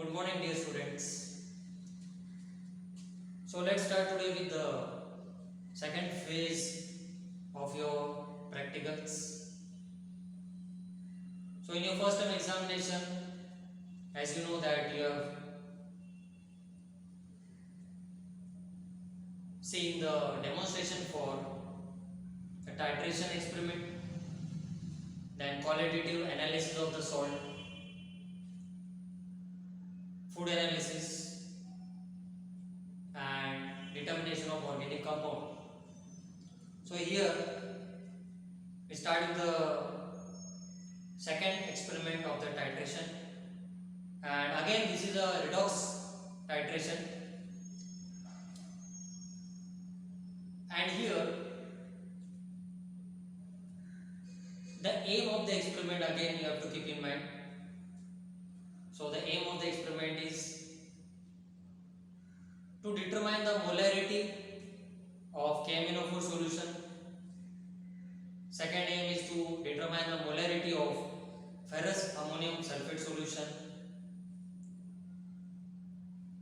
Good morning, dear students. So let's start today with the second phase of your practicals. So in your first term examination, as you know that you have seen the demonstration for a titration experiment, then qualitative analysis of the salt, food analysis, and determination of organic compound. So here we start with the second experiment of the titration, and again this is a redox titration, and here the aim of the experiment again you have to keep in mind. So the aim of the experiment is to determine the molarity of KMnO4 solution. Second aim is to determine the molarity of ferrous ammonium sulfate solution.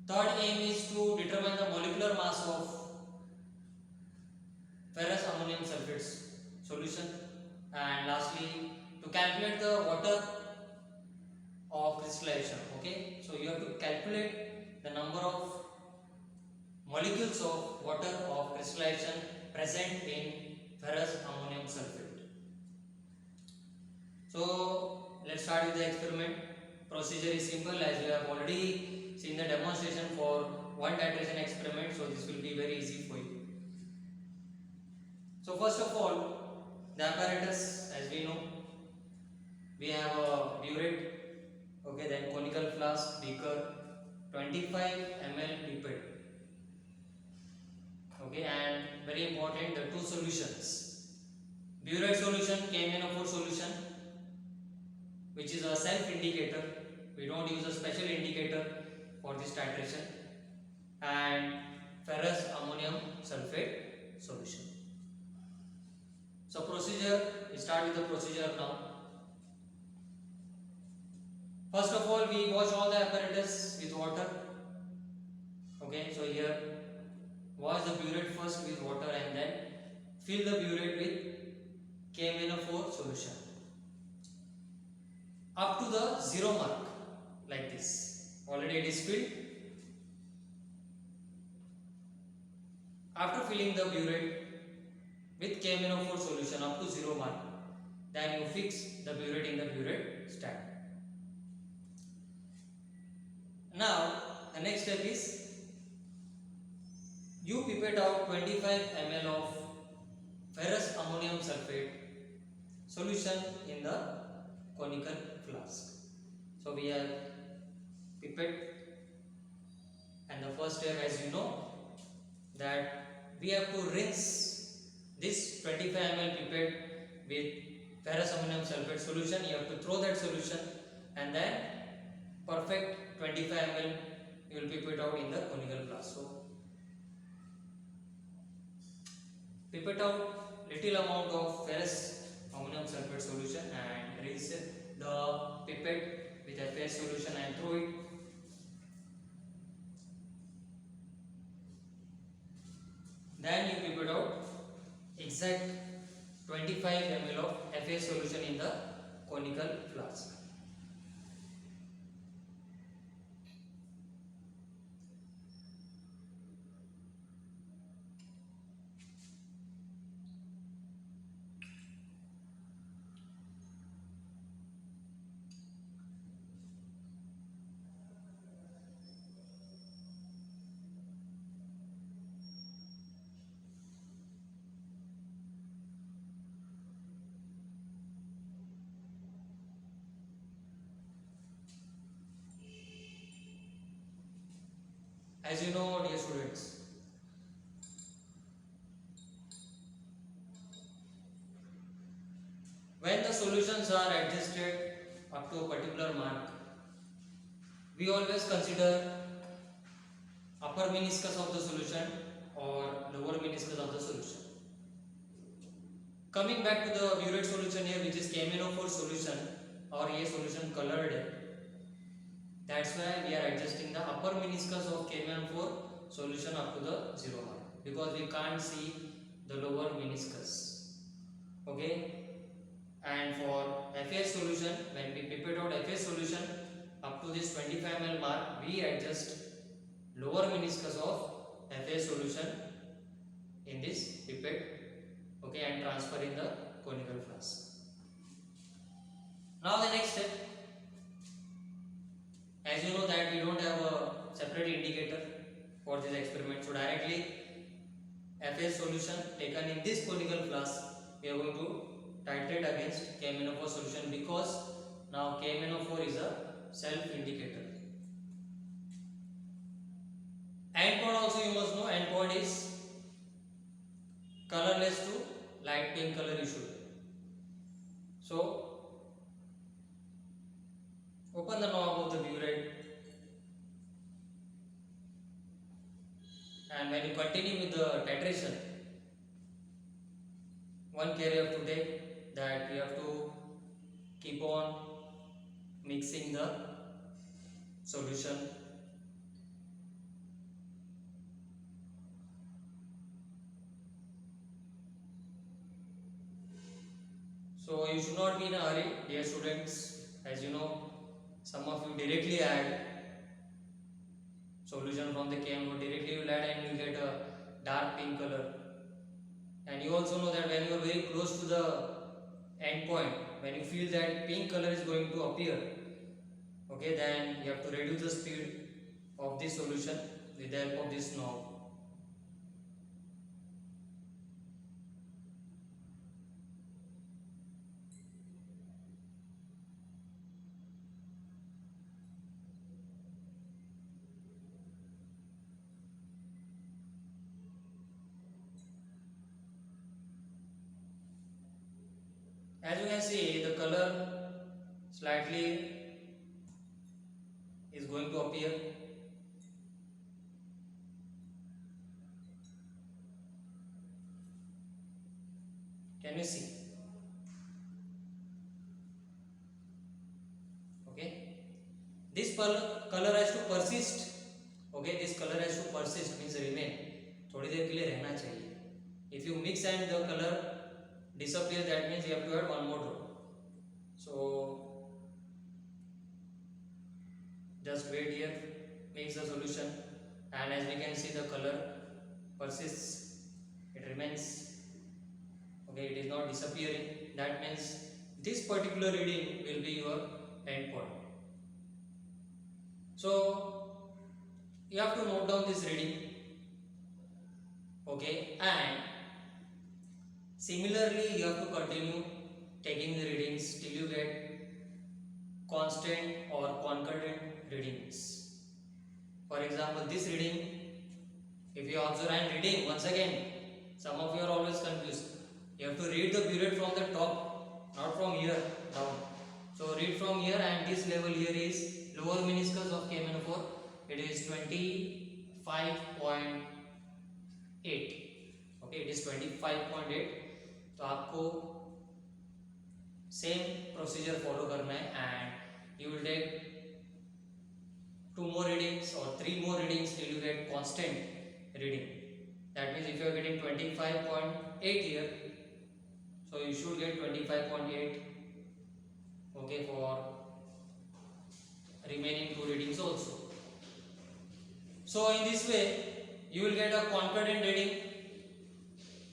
Third aim is to determine the molecular mass of ferrous ammonium sulfate solution, and lastly to calculate the water of crystallization. Okay, so you have to calculate the number of molecules of water of crystallization present in ferrous ammonium sulfate. So let's start with the experiment. Procedure is simple, as we have already seen the demonstration for one titration experiment, so this will be very easy for you. So first of all, the apparatus, as we know, we have a burette, okay, then conical flask, beaker, 25 ml pipette, okay, and very important, the two solutions: burette solution, KMnO4 solution, which is a self indicator. We don't use a special indicator for this titration, and ferrous ammonium sulfate solution. So procedure, we start with the procedure now. First of all, we wash all the apparatus with water. Okay, so here wash the burette first with water and then fill the burette with KMnO4 solution up to the 0 mark, like this. Already it is filled. After filling the burette with KMnO4 solution up to 0 mark, then you fix the burette in the burette stand. Now the next step is you pipette out 25 ml of ferrous ammonium sulfate solution in the conical flask. So we have pipette, and the first step, as you know, that we have to rinse this 25 ml pipette with ferrous ammonium sulfate solution. You have to throw that solution, and then perfect 25 ml you will pipette out in the conical flask. So pipette out little amount of ferrous ammonium sulfate solution and rinse the pipette with FAS solution and throw it. Then you pipette out exact 25 ml of FAS solution in the conical flask. As you know, dear students, when the solutions are adjusted up to a particular mark, we always consider upper meniscus of the solution or lower meniscus of the solution. Coming back to the burette solution here, which is KMnO4 solution or A solution colored, That's why we are adjusting the upper meniscus of KMN4 solution up to the 0 mark, because we can't see the lower meniscus. Okay, and for FS solution, when we pipette out FS solution up to this 25 ml mark, we adjust lower meniscus of FS solution in this pipette, okay, and transfer in the conical flask. Now the next step, as you know that we don't have a separate indicator for this experiment, so directly FS solution taken in this conical flask, we are going to titrate against KMnO4 solution, because now KMnO4 is a self indicator. Endpoint also you must know, endpoint is colorless to light pink color you should. So open the knob of the burette, and when you continue with the titration, one care you have to take, that you have to keep on mixing the solution. So you should not be in a hurry, dear students. As you know, some of you directly add solution from the KM, directly you will add and you get a dark pink color. And you also know that when you are very close to the end point, when you feel that pink color is going to appear, okay, then you have to reduce the speed of this solution with the help of this knob. As you can see, the color slightly is going to appear. Can you see? Okay. This color has to persist. Okay, this color has to persist, means remain. थोड़ी देर के लिए रहना चाहिए. If you mix and the color disappear, that means you have to add one more drop. So just wait here, mix the solution, and as we can see, the color persists, it remains. Okay, it is not disappearing. That means this particular reading will be your end point. So you have to note down this reading. Okay, and similarly you have to continue taking the readings till you get constant or concordant readings. For example, this reading, if you observe, I am reading once again, some of you are always confused. You have to read the burette from the top, not from here down. So read from here, and this level here is lower meniscus of KMnO4. It is 25.8. Okay, it is 25.8. तो आपको same procedure follow करना है, and you will take 2 more readings or 3 more readings till you get constant reading. That means if you are getting 25.8 here, so you should get 25.8, okay, for remaining 2 readings also. So in this way you will get a concordant reading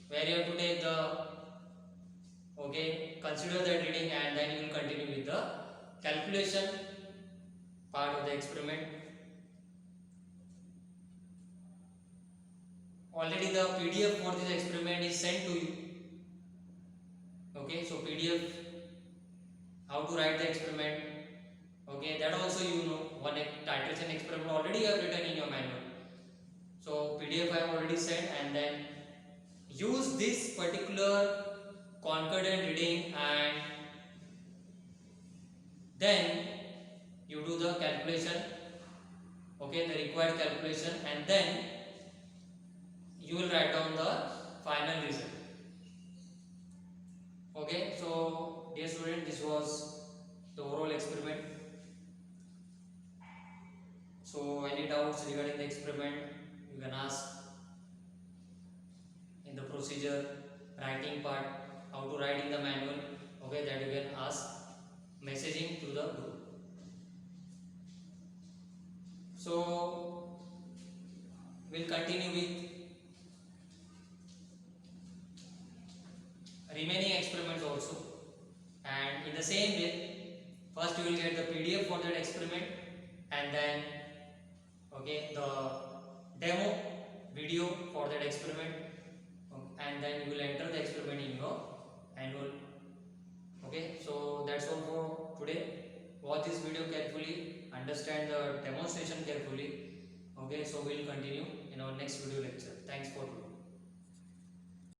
where you have to take the, okay, consider that reading, and then you will continue with the calculation part of the experiment. Already the PDF for this experiment is sent to you. Okay, so PDF, how to write the experiment, okay, that also you know. One titration experiment already you have written in your manual. So PDF I have already sent, and then use this particular concordant reading, and then you do the calculation, okay, the required calculation, and then you will write down the final result. Okay, so dear student, this was the overall experiment. doubts regarding the experiment, you can ask in the procedure, writing part, how to write in the manual, okay, that you can ask messaging to the group. So we'll continue with remaining experiments also, and in the same way, first you will get the PDF for that experiment, and then okay, the demo video for that experiment, and then you will enter the experiment in your annual. Okay, so that's all for today. Watch this video carefully, understand the demonstration carefully. Okay, so we'll continue in our next video lecture. Thanks for today.